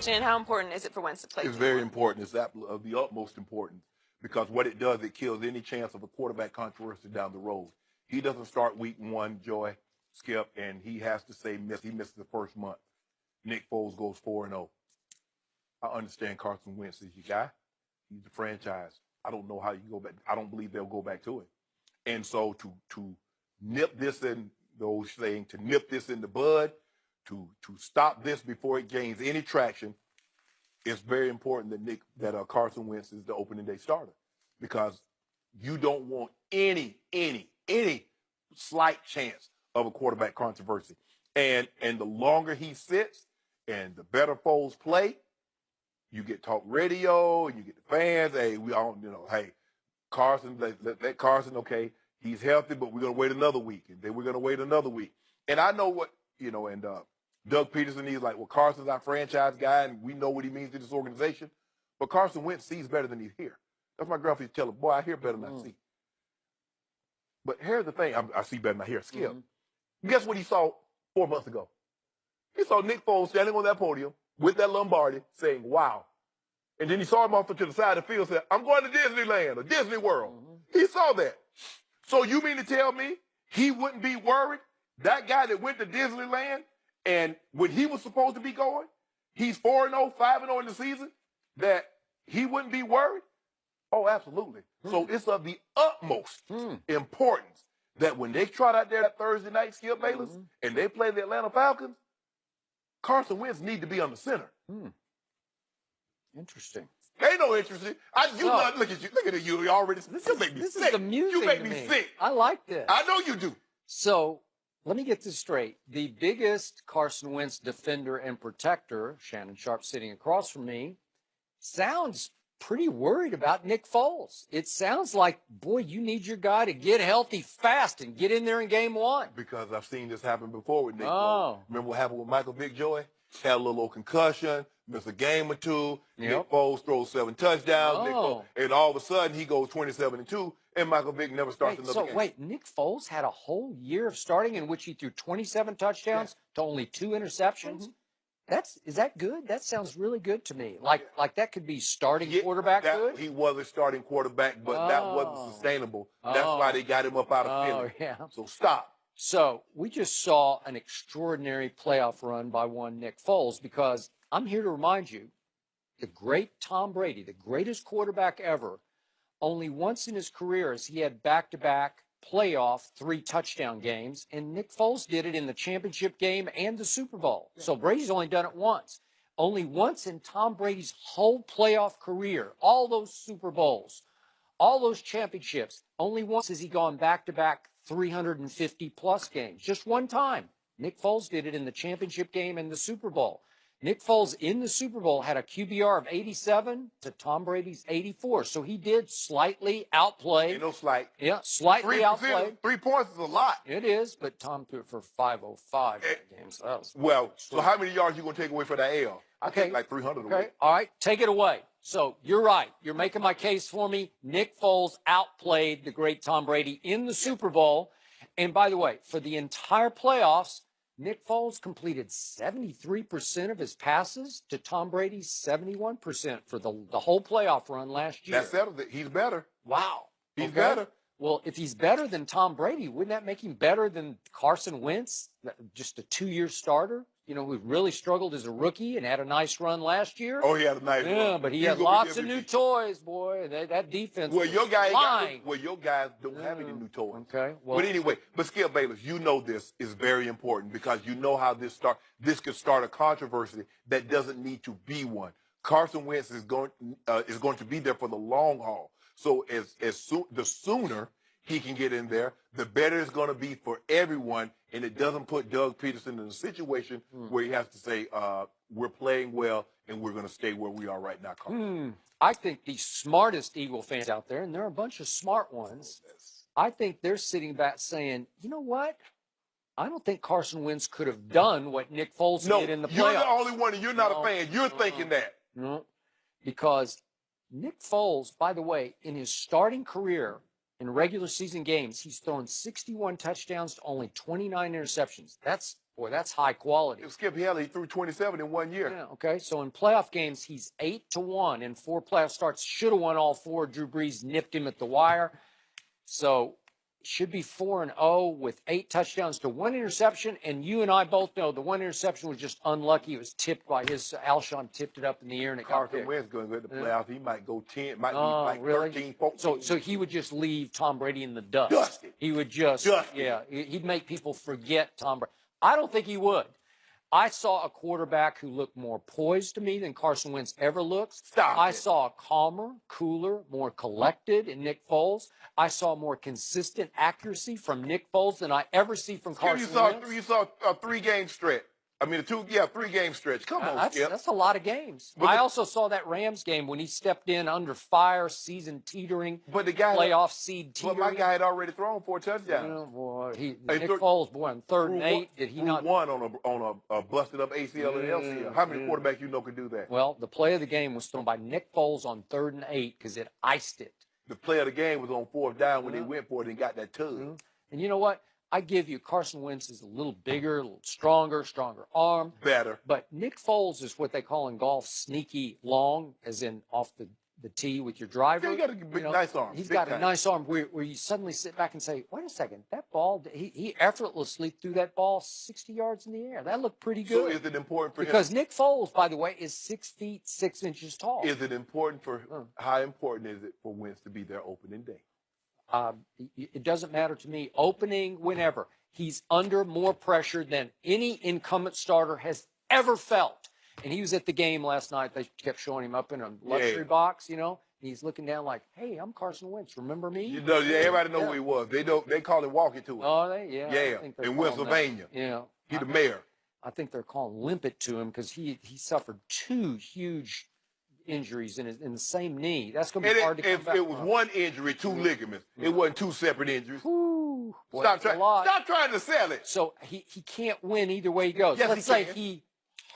Shannon, how important is it for Wentz to play? It's very important. It's of the utmost importance because what it does, it kills any chance of a quarterback controversy down the road. He doesn't start week 1, Joy, Skip, and he has to say he missed the first month. Nick Foles goes 4-0. I understand Carson Wentz is your guy. He's the franchise. I don't know how you go back. I don't believe they'll go back to it. And so to nip this in, those saying, to nip this in the bud, to stop this before it gains any traction, it's very important that Carson Wentz is the opening day starter because you don't want any slight chance of a quarterback controversy. And the longer he sits and the better Foles play, you get talk radio and you get the fans. Hey, we all, hey, Carson, let Carson, okay, he's healthy, but we're going to wait another week. And then we're going to wait another week. And I know what, and Doug Peterson, he's like, well, Carson's our franchise guy, and we know what he means to this organization. But Carson Wentz sees better than he hears. That's my girlfriend tell her, boy, I hear better than I see. But here's the thing. I see better than I hear. Skip. Guess what he saw 4 months ago? He saw Nick Foles standing on that podium with that Lombardi saying, wow. And then he saw him off to the side of the field and said, I'm going to Disneyland or Disney World. He saw that. So you mean to tell me he wouldn't be worried? That guy that went to Disneyland and when he was supposed to be going, he's 4-0, 5-0 in the season, that he wouldn't be worried? Oh, absolutely. So it's of the utmost importance that when they trot out there that Thursday night, Skip Bayless, and they play the Atlanta Falcons, Carson Wentz need to be on the center. Interesting. Ain't no interesting. Look at you. Look at you. You already. You make me sick. This is amusing. You make me sick. I like this. I know you do. So let me get this straight. The biggest Carson Wentz defender and protector, Shannon Sharp sitting across from me, sounds pretty worried about Nick Foles. It sounds like, boy, you need your guy to get healthy fast and get in there in game 1. Because I've seen this happen before with Nick Foles. Remember what happened with Michael Vick, Joy? Had a little concussion, missed a game or two. Nick Foles throws 7 touchdowns. And all of a sudden, he goes 27-2, and Michael Vick never starts another game. Wait, Nick Foles had a whole year of starting in which he threw 27 touchdowns to only 2 interceptions? Is that good? That sounds really good to me. Like that could be starting quarterback good? He was a starting quarterback, but that wasn't sustainable. That's why they got him up out of Philly. So stop. So we just saw an extraordinary playoff run by one Nick Foles because I'm here to remind you, the great Tom Brady, the greatest quarterback ever, only once in his career has he had back-to-back playoff 3-touchdown games, and Nick Foles did it in the championship game and the Super Bowl. So Brady's only done it once. Only once in Tom Brady's whole playoff career, all those Super Bowls, all those championships, only once has he gone back-to-back 350-plus games. Just one time. Nick Foles did it in the championship game and the Super Bowl. Nick Foles in the Super Bowl had a QBR of 87 to Tom Brady's 84. So he did slightly outplay. Ain't no slight. Yeah, slightly outplayed. 3 points is a lot. It is, but Tom threw it for 505 in that game. So that was so how many yards you going to take away for that L? I take like 300 away. All right, take it away. So you're right. You're making my case for me. Nick Foles outplayed the great Tom Brady in the Super Bowl. And by the way, for the entire playoffs, Nick Foles completed 73% of his passes to Tom Brady's 71% for the whole playoff run last year. That settles it. He's better. Wow. He's better. Well, if he's better than Tom Brady, wouldn't that make him better than Carson Wentz, just a 2-year starter, who really struggled as a rookie and had a nice run last year? Oh, he had a nice run. Yeah, but he had lots of new toys, boy. That defense was your guys don't have any new toys. Okay. Well, but anyway, Skip Bayless, this is very important because you know how this could start a controversy that doesn't need to be one. Carson Wentz is going to be there for the long haul. So the sooner he can get in there, the better it's going to be for everyone, and it doesn't put Doug Peterson in a situation where he has to say, we're playing well and we're going to stay where we are right now, Carson. I think the smartest Eagle fans out there, and there are a bunch of smart ones, I think they're sitting back saying, you know what? I don't think Carson Wentz could have done what Nick Foles did in the playoffs. You're the only one, and you're not a fan. You're thinking that. No, because Nick Foles, by the way, in his starting career in regular season games, he's thrown 61 touchdowns to only 29 interceptions. That's Boy, that's high quality. Skip Haley, he threw 27 in 1 year. Yeah, okay. So in playoff games, he's 8-1 in 4 playoff starts. Should have won all 4. Drew Brees nipped him at the wire. So should be 4-0 with 8 touchdowns to 1 interception. And you and I both know the 1 interception was just unlucky. It was tipped by Alshon tipped it up in the air and it got Carson picked. Wentz going to go to the playoffs. He might go 10, might be Oh, like really? 13, 14. So he would just leave Tom Brady in the dust. Dusted. He would just, Dusted. yeah, he'd make people forget Tom Brady. I don't think he would. I saw a quarterback who looked more poised to me than Carson Wentz ever looks. I saw a calmer, cooler, more collected in Nick Foles. I saw more consistent accuracy from Nick Foles than I ever see from Carson Wentz. You saw a 3-game stretch. I mean, 3-game stretch. Come on, Skip. That's a lot of games. But I also saw that Rams game when he stepped in under fire, season teetering, playoff seed teetering. But my guy had already thrown 4 touchdowns. Yeah, boy, Nick Foles, boy, on 3rd and 8, did he not? One on a busted up ACL and LCL. How many quarterbacks you know can do that? Well, the play of the game was thrown by Nick Foles on 3rd and 8 because it iced it. The play of the game was on 4th down when they went for it and got that tug. And you know what? I give you Carson Wentz is a little bigger, a little stronger arm. Better. But Nick Foles is what they call in golf sneaky long, as in off the tee with your driver. Yeah, he got a big, nice arm. He's got a nice arm where you suddenly sit back and say, wait a second, that ball, he effortlessly threw that ball 60 yards in the air. That looked pretty good. So is it important for him? Because Nick Foles, by the way, is 6 feet 6 inches tall. Is it important for how important is it for Wentz to be there opening day? It doesn't matter to me. Opening, whenever. He's under more pressure than any incumbent starter has ever felt. And he was at the game last night. They kept showing him up in a luxury box, you know. And he's looking down like, hey, I'm Carson Wentz. Remember me? You know, everybody know who he was. They call him Walk It to him. Oh, they? Yeah. Yeah, in Pennsylvania. Yeah. He's the mayor. I think they're calling Limp It to him because he suffered 2 huge injuries in the same knee. That's going to be hard to come back If it was one injury, 2 ligaments. It wasn't 2 separate injuries. Boy, Stop trying to sell it. So he can't win either way he goes. Yes, Let's say he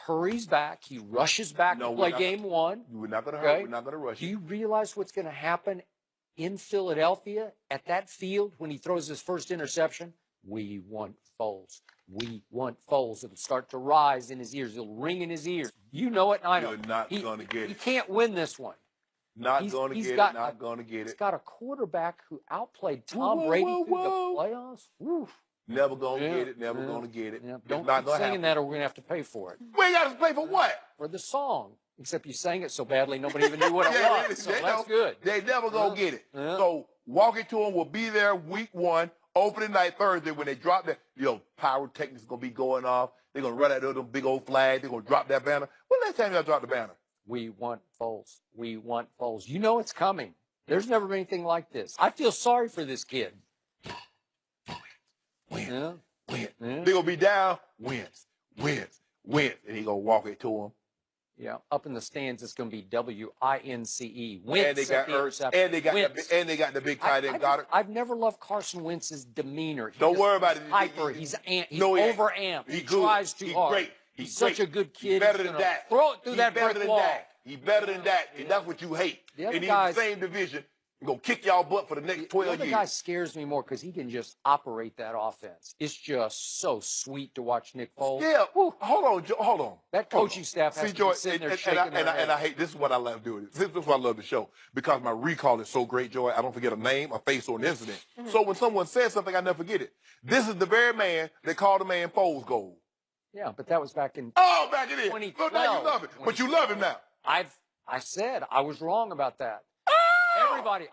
hurries back, he rushes back to play game 1. We're not going to hurry. We're not going to rush. Do you realize what's going to happen in Philadelphia at that field when he throws his first interception? We want Foles. We want Foles. It'll start to rise in his ears. It'll ring in his ears. You know it, and I know. You're not going to get it. He can't win this one. Not going to get it. Not going to get it. He's got a quarterback who outplayed Tom Brady through the playoffs. Woo. Never going to get it. Never going to get it. Yeah. Don't keep singing that or we're going to have to pay for it. We got to pay for what? For the song. Except you sang it so badly, nobody even knew what it was. So that's good. They never going to get it. So Walk It to him will be there week 1. Opening night Thursday when they drop that, pyrotechnics going to be going off. They're going to run out of them big old flags. They're going to drop that banner. When last time y'all dropped the banner? We want Foles. We want Foles. You know it's coming. There's never been anything like this. I feel sorry for this kid. Win. They're going to be down. Wins. And he going to walk it to him. Yeah, up in the stands, it's going to be Wince. And they got the big tight end Goddard. I've never loved Carson Wentz's demeanor. Don't worry about it. Hyper. He's overamped. He tries too hard. Great. He's such a good kid. He's better than that. Throw it through that brick wall. He's better than that, and that's what you hate. And he's in the same division. He's going to kick y'all butt for the next 12 years. The other guy scares me more because he can just operate that offense. It's just so sweet to watch Nick Foles. Yeah. Hold on. That coaching staff has to be sitting there shaking their head. And I hate, this is what I love doing. This is why I love the show. Because my recall is so great, Joy. I don't forget a name, a face, or an incident. So when someone says something, I never forget it. This is the very man that called the man Foles Gold. Yeah, but that was back in back in it. 2012. Now you love it. But you love him now. I said I was wrong about that.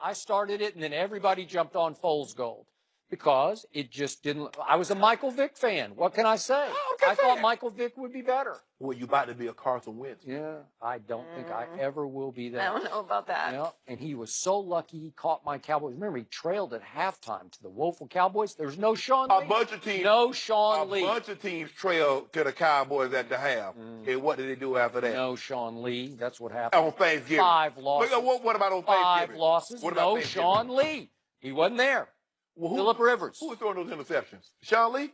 I started it, and then everybody jumped on Foles Gold because it just didn't. I was a Michael Vick fan. What can I say? I thought Michael Vick would be better. Well, you about to be a Carson Wentz. Yeah, I don't think I ever will be that. I don't know about that. Yeah, and he was so lucky he caught my Cowboys. Remember, he trailed at halftime to the woeful Cowboys. There's no Sean Lee. A bunch of teams. No Sean Lee. A bunch of teams trailed to the Cowboys at the half. And what did they do after that? No Sean Lee. That's what happened. On Thanksgiving. 5 losses. What about on Thanksgiving? 5 losses. No Sean Lee. He wasn't there. Well, Phillip Rivers. Who was throwing those interceptions? Sean Lee?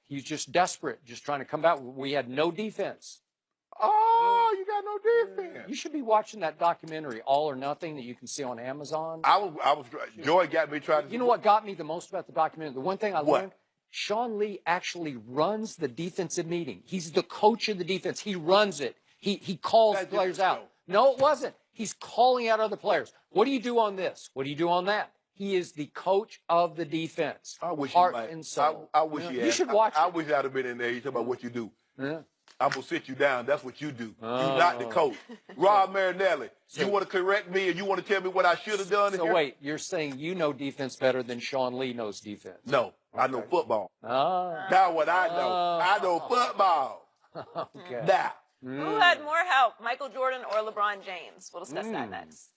He's just desperate, just trying to come back. We had no defense. Oh, you got no defense. You should be watching that documentary, All or Nothing, that you can see on Amazon. Joy got me trying to. You know what got me the most about the documentary? The one thing I learned, Sean Lee actually runs the defensive meeting. He's the coach of the defense. He runs it. He calls That's players different, out. No, it wasn't. He's calling out other players. What do you do on this? What do you do on that? He is the coach of the defense. I wish heart you might. and soul. I wish You should watch I it. wish I'd have been in there. You talk about what you do. Yeah. I'm gonna sit you down. That's what you do. Oh. You're not the coach. Rob Marinelli, you want to correct me and you want to tell me what I should have done? So here? wait, you're saying you know defense better than Sean Lee knows defense? No, I know football. Ah. That's what I know. I know football. Okay. Now. Who had more help, Michael Jordan or LeBron James? We'll discuss that next.